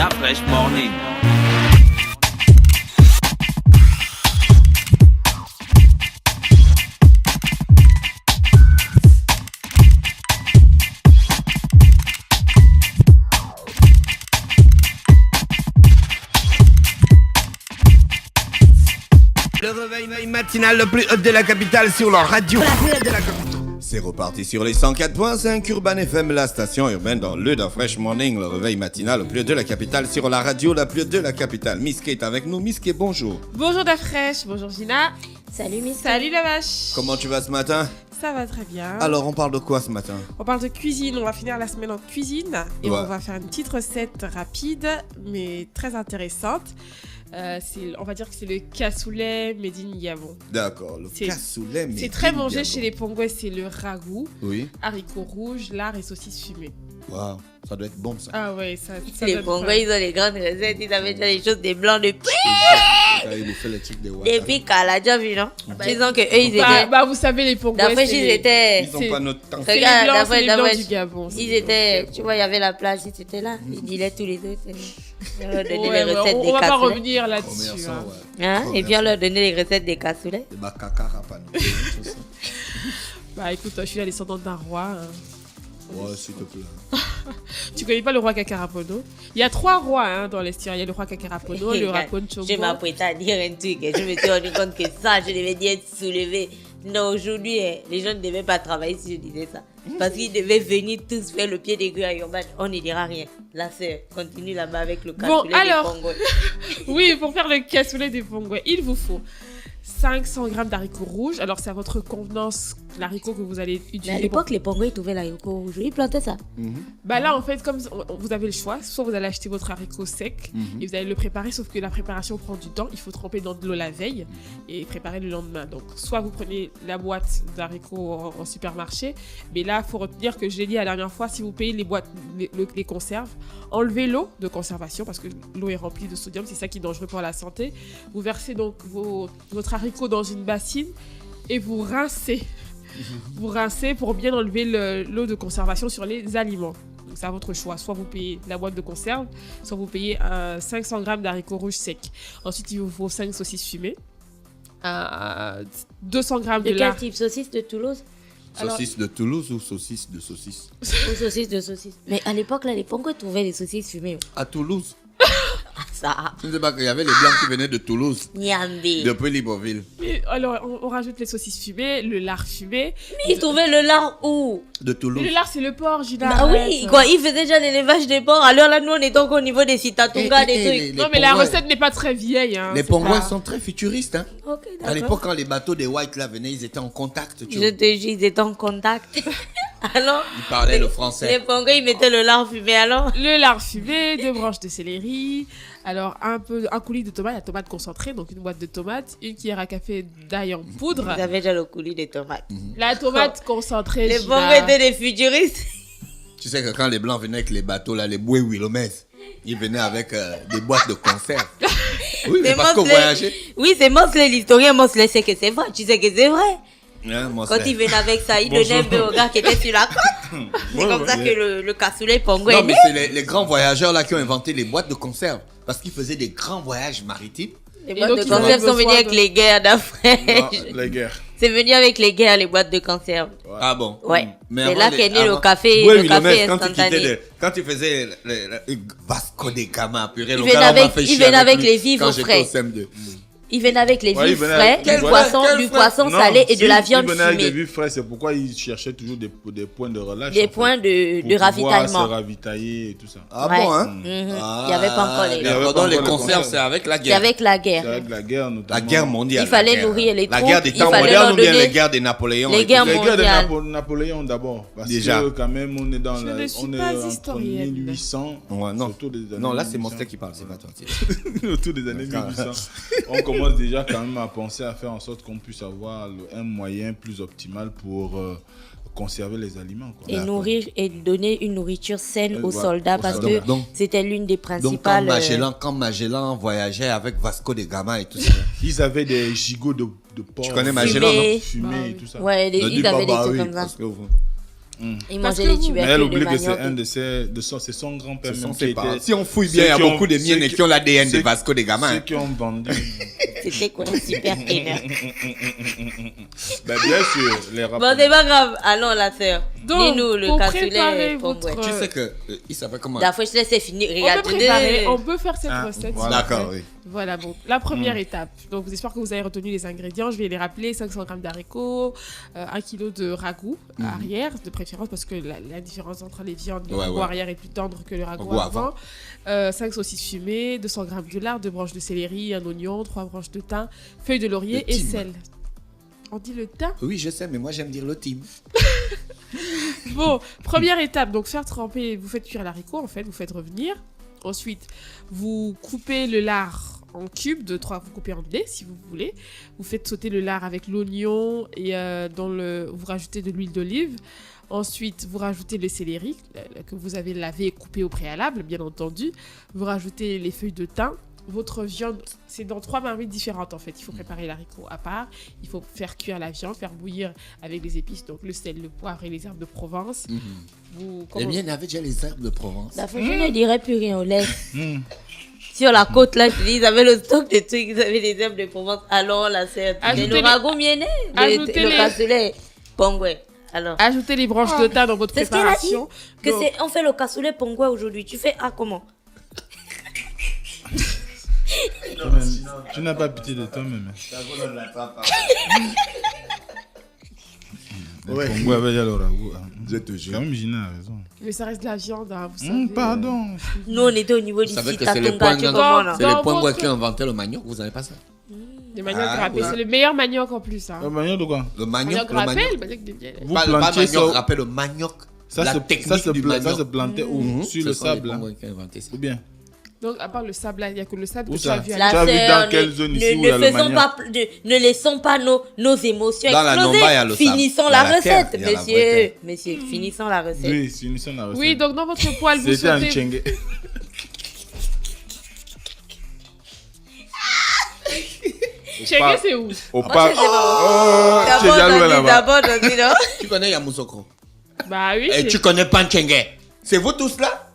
Da Fresh Morning. Le réveil matinal le plus haut de la capitale sur la radio. La plus haute de la capitale. C'est reparti sur les 104.5 Urban FM, la station urbaine dans le Da Fresh Morning. Le réveil matinal le plus haut de la capitale sur la radio la plus haute de la capitale. Miss Kate avec nous. Miss Kate, bonjour. Bonjour Da Fresh, bonjour Gina. Salut Miss. Salut la vache. Comment tu vas ce matin? Ça va très bien. Alors on parle de quoi ce matin? On parle de cuisine, on va finir la semaine en cuisine et Ouais. on va faire une petite recette rapide mais très intéressante. On va dire que c'est le cassoulet made in Gabon. D'accord, le C'est- cassoulet. C'est très mangé chez les Pongouais, c'est le ragoût, Oui. haricots rouges, lard et saucisses fumées. Waouh, ça doit être bon ça. Ah ouais, ça Les donne Pongouais, faim. ils ont les grandes recettes. Ils avaient déjà les choses des blancs depuis Il fait le truc de Ouattara. à la job, non? Disons que eux, ils Bah, étaient. bah, vous savez les Pongouais, D'après, c'est ils les- étaient. Ils ont c'est- pas notre temps. c'est les Regarde, blancs, d'après- c'est les blancs d'après- du Gabon. Ils étaient. Tu vois, il y avait la plage, ils étaient là. Ils dilaient tous les deux. On leur donnait Ouais, les ouais, recettes on des va pas cassoulets. revenir là-dessus. Commerçant, hein. ouais. Hein? Et puis on leur donnait les recettes des cassoulets. Des bacaka rapano. tout ça. Bah écoute, je suis la descendante d'un roi. hein. Ouais, s'il te plaît. Tu connais pas le roi Kakarapono? Il y a 3 rois hein, dans l'Estia. Il y a le roi Kakarapono, le roi Ponchobo. Je m'apprêtais à dire un truc et je me suis rendu compte que ça, je devais dire être soulevé. Non, aujourd'hui, les gens ne devaient pas travailler si je disais ça. Parce qu'ils devaient venir tous faire le pied des grues à Urban. On ne dira rien. La sœur continue là-bas avec le Bon, cassoulet alors. des Pongouais. Oui, pour faire le cassoulet des Pongouais, il vous faut 500 g d'haricots rouges. Alors, c'est à votre convenance l'haricot que vous allez Mais à utiliser. l'époque, les Pongouais, ils trouvaient l'haricot rouge. Ils plantaient ça. Bah là, en fait, comme vous avez le choix, soit vous allez acheter votre haricot sec Mhm. et vous allez le préparer, sauf que la préparation prend du temps. Il faut tremper dans de l'eau la veille et préparer le lendemain. Donc, soit vous prenez la boîte d'haricots en supermarché, mais là, il faut retenir que je l'ai dit la dernière fois, si vous payez les boîtes, les conserves, enlevez l'eau de conservation parce que l'eau est remplie de sodium, c'est ça qui est dangereux pour la santé. Vous versez donc votre haricot dans une bassine et vous rincez. Vous rincez pour bien enlever l'eau de conservation sur les aliments. Donc c'est à votre choix. Soit vous payez la boîte de conserve, soit vous payez 500 g d'haricots rouges secs. Ensuite, il vous faut 5 saucisses fumées, 200 g De de quel lard. type? Saucisse de Toulouse Alors- Saucisse de Toulouse ou saucisse de saucisse? ou saucisse de saucisse? Mais à l'époque, là, les Pongouais trouvaient des saucisses fumées. À Toulouse. Ça. Tu ne sais pas qu'il y avait les blancs qui venaient de Toulouse, Niambi. depuis Libreville. Et alors, on rajoute les saucisses fumées, le lard fumé. Mais ils trouvaient le lard où? De Et Toulouse. le lard, c'est le porc, Gina. Bah oui, arrête. quoi, ils faisaient déjà l'élevage des porcs. Alors là, nous, on est encore au niveau des Citatunga, des trucs. Non, mais la recette n'est pas très vieille. Hein, Les c'est Pongouais pas- sont très futuristes. Hein. Ok, À d'accord. l'époque, quand les bateaux des Whites là venaient, ils étaient en contact. Tu Je vois. te jure, ils étaient en contact. Alors, Ils parlaient le les français. Pongouais, ils mettaient le lard fumé, alors. Le lard fumé, 2 branches de céleri, alors un coulis de tomates, la tomate concentrée, donc une boîte de tomates, une cuillère à café d'ail en poudre, Ils avaient déjà le coulis des tomates. la tomate concentrée. Les Gina. Pongouais étaient des futuristes. Tu sais que quand les blancs venaient avec les bateaux là, les bouées Willomès, ils venaient avec des boîtes de conserve. Oui, mais C'est parce qu'on Mosley. voyageait. Oui, c'est Mosley, l'historien Mosley, c'est que c'est vrai. Tu sais que c'est vrai. Hein, moi, Quand c'est- il venait avec ça, il donnait un peu au gars qui était sur la côte. C'est comme ça que le cassoulet Pongouais Non, est mais né. c'est les grands voyageurs là qui ont inventé les boîtes de conserve. Parce qu'ils faisaient des grands voyages maritimes. Les Et boîtes donc, de ils avaient conserve sont besoin venues avec de- les guerres d'Afrique. La guerre. C'est venu avec les guerres, les boîtes de conserve. Ah bon? Ouais. Mais C'est avant là les- qu'est né le avant- café, Ouais, le café Willomès, quand tu instantané. quittais quand tu faisais le Vasco de Gama, purée, le Ils venaient gars, on m'a avec- fait ils chier venaient avec lui les vivres quand j'étais frais. au CM2. Ils venaient avec les Ouais, vifs ils venaient frais, avec- du Quel poisson, frais du poisson Non, salé et de si la viande ils venaient avec des fumée. vifs frais, c'est pourquoi ils cherchaient toujours des points de relâche. Des en fait, points de pour pouvoir ravitaillement. se ravitailler et tout ça. Ah Ouais. bon, hein? Mhm. Il n'y avait pas encore les... Il y avait Pardon, pas les encore les conserves, conserves. c'est avec la C'est guerre. avec la C'est guerre. avec la guerre notamment. La guerre mondiale. Il fallait la guerre. nourrir les La troupes, guerre des il temps fallait modernes leur ou bien donner les guerres des Napoléons? les et guerres tout. Les guerres de mondiales. Napoléon d'abord. Parce Déjà. que quand même, on est dans Je la... ne suis on est pas entre historienne. 1800. Ouais, non. Autour des années Non, là, c'est 1800. Monster qui parle, c'est pas toi. Autour des années 1800. On commence déjà quand même à penser à faire en sorte qu'on puisse avoir un moyen plus optimal pour conserver les aliments. Quoi. Et nourrir et donner une nourriture saine aux Voilà. soldats Aux parce soldats. que Donc- c'était l'une des Donc, quand principales... Magellan voyageait avec Vasco de Gama et tout ça. Ils avaient des gigots de porc. Tu connais Magellan, non Fumé Bah et oui. tout ça. Ouais, Ne dis ils pas avaient des bah trucs oui, comme ça. parce que vous- Il Parce mangeait que les vous- tubercules Mais elle de oublie que manioc. c'est son grand-père Ce même sont qui ses était... parents. Si on fouille bien, il y a ceux qui ont- beaucoup de ceux miennes qui- qui ont l'ADN de ceux- Vasco de Gama. Ceux hein. qui ont vendu... C'était quoi, super énervé. Ben, bien sûr, les Bon, rapports. c'est pas grave. Allons, la sœur. Donc, Dis-nous le pour cassoulet préparer pongoué. votre- Tu sais que il s'appelle comment? La fois, je te laisse finir. On peut Regarde. préparer, on peut faire cette Ah, recette. voilà. s'il vous plaît. D'accord, oui. Voilà, bon, la première étape. Donc, j'espère que vous avez retenu les ingrédients. Je vais les rappeler 500 g d'haricots, 1 kg de ragoût arrière, de préférence, parce que la différence entre les viandes, le Ouais, ragoût ouais. arrière est plus tendre que le ragoût Ragoût avant. 5 saucisses fumées, 200 g de lard, 2 branches de céleri, un oignon, 3 branches de thym, feuilles de laurier Le et thym. sel. On dit le thym? Oui, je sais, mais moi j'aime dire le team. Bon, première étape, donc faire tremper, vous faites cuire l'haricot en fait, vous faites revenir. Ensuite, vous coupez le lard en cubes de 3, vous coupez en dés si vous voulez. Vous faites sauter le lard avec l'oignon et vous rajoutez de l'huile d'olive. Ensuite, vous rajoutez le céleri que vous avez lavé et coupé au préalable, bien entendu. Vous rajoutez les feuilles de thym. Votre viande, c'est dans 3 marmites différentes en fait. Il faut préparer l'haricot à part. Il faut faire cuire la viande, faire bouillir avec les épices, donc le sel, le poivre et les herbes de Provence. Vous, Les miennes avaient déjà les herbes de Provence. La fois, je ne dirais plus rien. On laisse. Sur la côte, là, je te dis, ils avaient le stock de trucs, ils avaient des herbes de Provence. Alors, la sœur, Ajoutez le les- ragoût mienné, ajoutez le les- cassoulet pongoué. Alors, Ajoutez les branches de thym dans votre c'est ce qu'elle a dit. préparation. Que Donc, c'est, on fait le cassoulet pongoué aujourd'hui. Tu fais comment? Tu n'as pas pitié de toi-même. Ouais. Pongoué avait déjà le ragoût. hein. Je te jure. Quand même, Gina a raison. mais ça reste de la viande, hein, vous savez. Pardon. Nous, on était au niveau du Vous savez site que c'est les Tatonga. Tu points comprends, là? C'est Dans les points votre- qui ont inventé le manioc, vous n'avez pas ça? Les maniocs Ah, râpés, ouais. c'est le meilleur manioc en plus. Hein. Le manioc de quoi? Le Manioc manioc, le râpé, manioc. le manioc de miel. Vous Pas le plantiez manioc, ça. rappelle le manioc. Ça La se technique du manioc. plantait où? Sur le Ce sont les sable. là. Pongouins qui ont inventé ça. Ou bien? Donc, à part le sable, là, il n'y a que le sable Où que tu as ça vu à La Tu as vu sœur, dans quelle zone ici où il y ne a le faisons manioc? pas, ne laissons pas nos émotions Dans la exploser. Nomba, il y a le sable. Finissons Dans la la terre, recette, il y a la monsieur. vraie Monsieur, finissons la recette. Oui, c'est une seule recette. Oui, donc dans votre poêle, vous C'était un sautez... tchengue. Chérie, c'est où? Au parc. c'est bon. Oh, tu es D'abord, jaloux on dit, là-bas. d'abord, on dit, non? Tu connais Yamoussoukro? Bah oui, Et c'est- tu connais Panchengue? C'est vous tous là?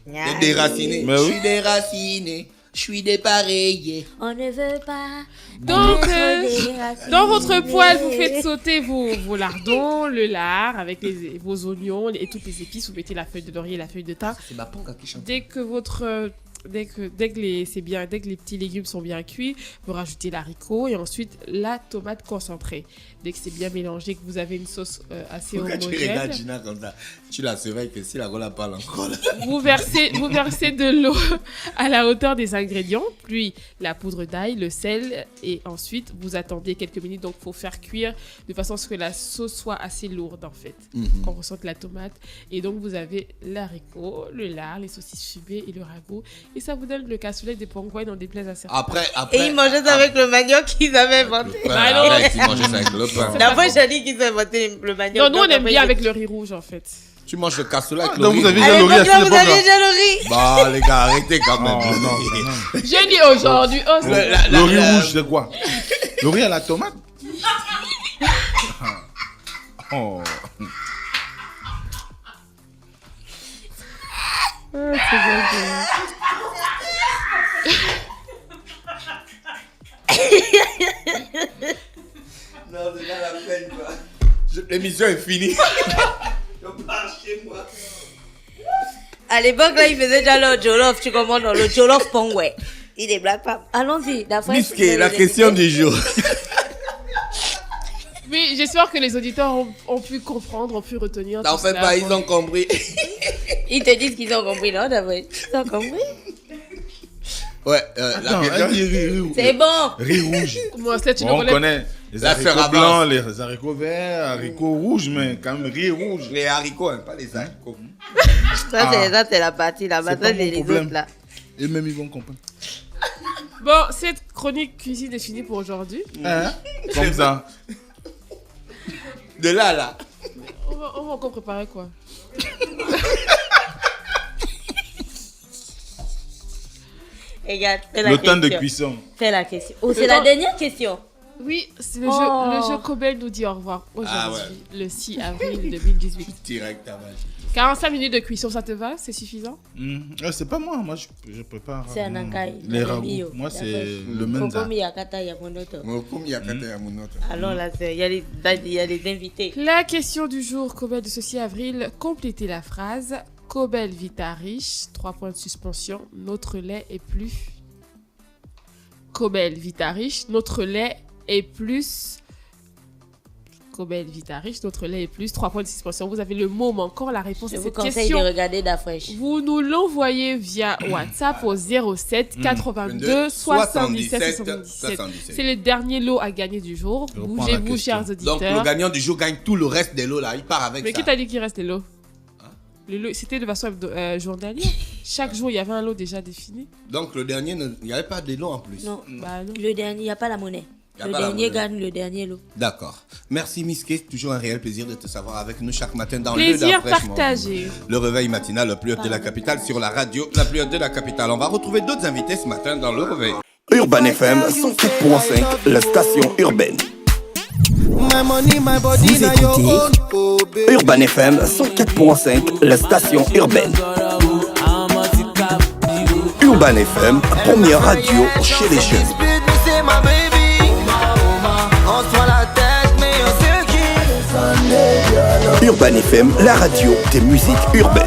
Les déracinés. Mais Je oui. suis déraciné. Je suis dépareillé. On ne veut pas. Donc, être déraciné. dans votre poêle, vous faites sauter vos lardons, le lard avec vos oignons et toutes les épices. Vous mettez la feuille de laurier et la feuille de thym. C'est ma ponga qui chante. Dès que les petits légumes sont bien cuits, vous rajoutez l'haricot et ensuite la tomate concentrée. Dès que c'est bien mélangé, que vous avez une sauce assez Pourquoi tu homogène, regardes Gina comme ça? Tu la surveilles que si la gola parle encore là. vous versez de l'eau à la hauteur des ingrédients, puis la poudre d'ail, le sel et ensuite vous attendez quelques minutes. Donc il faut faire cuire de façon à ce que la sauce soit assez lourde en fait, qu'on ressente la tomate. Et donc vous avez l'haricot, le lard, les saucisses fumées et le ragoût. Et ça vous donne le cassoulet des Pongouais dans des plats à certains. Après. Et ils mangeaient ça avec le manioc qu'ils avaient inventé. Arrête, ils mangeaient ça avec le pain. La fois, j'ai dit qu'ils ont inventé le manioc. Non, nous on Donc, aime après, bien ils- avec le riz rouge en fait. Tu manges le cassoulet avec le Donc riz. vous avez À déjà le riz à l'époque, là, cette vous aviez époque-là. déjà le riz. Bah les gars, arrêtez quand même. Oh non, non. Je dis aujourd'hui, oh, c'est- Le riz rouge, c'est quoi? Le riz à la tomate? Oh. Non, c'est pas la peine quoi. L'émission est finie. Je pars chez moi. À l'époque, là, ils faisaient déjà le jollof. Tu comprends? Dans le jollof pongoué. Il est black pap. Allons-y. La fois, Miski, la question du jour. Oui, j'espère que les auditeurs ont pu comprendre, ont pu retenir. T'en tout fais cela. pas, ils ont compris. Ils te disent qu'ils ont compris, non, d'abord? Ils ont compris? Ouais, la Attends, question. elle dit riz rouge. C'est bon. Riz rouge. Moi, c'est une On relève. connaît les La sœur haricots avance. blancs, les haricots verts, haricots rouges, mais quand même riz rouge. Les haricots, hein, pas les haricots. Ça, c'est la partie là-bas. C'est Ça, pas c'est mon les problème. autres là. Et même ils vont comprendre. Bon, cette chronique cuisine est finie pour aujourd'hui. Hein? Comme ça. De là, là. On va encore préparer quoi? Regarde, fais la Le question. temps de cuisson. Fais la question. Oh, Le c'est la temps- dernière question. Oui, c'est le, Oh. le jeu Cobel nous dit au revoir aujourd'hui, Ah ouais. le 6 avril 2018. Direct à 45 minutes de cuisson, ça te va? C'est suffisant? C'est pas moi, je prépare. C'est un vraiment ankai, les un ragoûts. bio. Moi, D'accord. c'est le menza. Kokomi yakata yamonoto. Mm. Alors là, il y a des invités. La question du jour, Cobel de ce 6 avril, complétez la phrase. Cobel Vita riche, 3 points de suspension, notre lait est plus... Cobel Vita riche, notre lait est plus... Cobel Vita riche, notre lait est plus, 3 points de suspension. Vous avez le mot manquant, la réponse Je à vous cette conseille question. de regarder Dafresh. Vous nous l'envoyez via WhatsApp au 07 82 77 77. C'est le dernier lot à gagner du jour. Je reprends la Bougez-vous, question. chers Donc, auditeurs. le gagnant du jour gagne tout le reste des lots là. Il part avec Mais ça. qui t'a dit qu'il reste les lots? Les lots, c'était de façon journalière. Chaque jour, il y avait un lot déjà défini. Donc, le dernier, il n'y avait pas de lots en plus. Non, Bah non. le dernier, il n'y a pas la monnaie. Y a Le pas la dernier monnaie. gagne le dernier lot. D'accord. Merci Miss Kate. Toujours un réel plaisir de te savoir avec nous chaque matin dans le Plaisir fraîchement. partagé. Le réveil matinal le plus haut de la capitale sur la radio, la plus haute de la capitale. On va retrouver d'autres invités ce matin dans le réveil. Urban FM 104.5, la station urbaine. Vous écoutez Urban FM 104.5, la station urbaine. Urban FM, première radio chez les jeunes. Urban FM, la radio des musiques urbaines.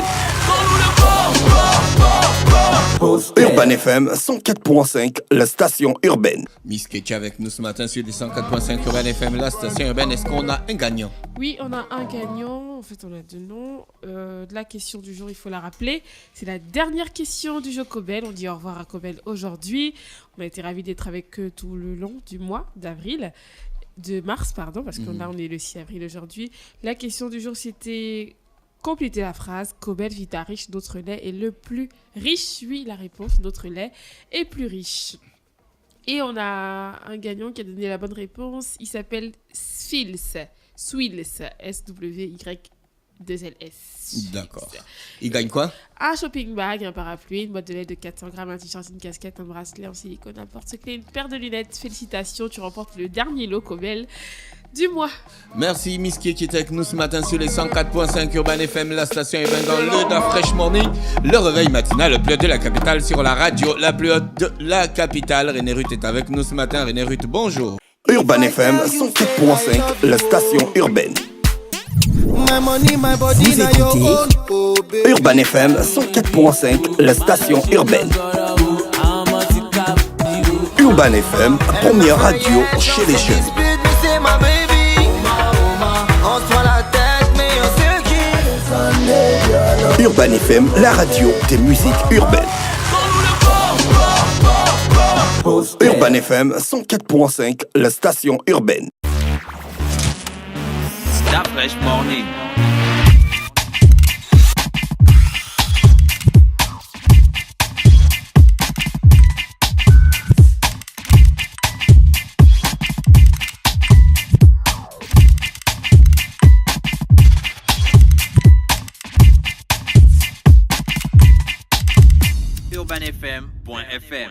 Urban FM 104.5, la station urbaine. Miss Kate avec nous ce matin sur les 104.5 Urban FM, la station urbaine. Est-ce qu'on a un gagnant? Oui, on a un gagnant. En fait, on a deux noms. La question du jour, il faut la rappeler. C'est la dernière question du jeu Cobel. On dit au revoir à Cobel aujourd'hui. On a été ravis d'être avec eux tout le long du mois de mars, parce que là, on est le 6 avril aujourd'hui. La question du jour, c'était compléter la phrase. Cobel Vita riche, notre lait est le plus riche. Oui, la réponse, notre lait est plus riche. Et on a un gagnant qui a donné la bonne réponse. Il s'appelle Swils, S-W-Y-2-L-S. D'accord. Il gagne quoi? Un shopping bag, un parapluie, une boîte de lait de 400 grammes, un t-shirt, une casquette, un bracelet en silicone, un porte-clés, une paire de lunettes. Félicitations, tu remportes le dernier lot Cobel du mois. Merci Miss Kate qui était avec nous ce matin sur les 104.5 Urban FM, la station urbaine dans le Da Fresh Morning. Le réveil matinal le plus haut de la capitale sur la radio, la plus haute de la capitale. René Ruth est avec nous ce matin. René Ruth, bonjour. Urban FM 104.5, la station urbaine. Vous écoutez Urban FM 104.5, la station urbaine. Urban FM, première radio chez les jeunes. Urban FM, la radio des musiques urbaines. Urban FM 104.5, la station urbaine. Da Fresh Morning. UrbanFM.fm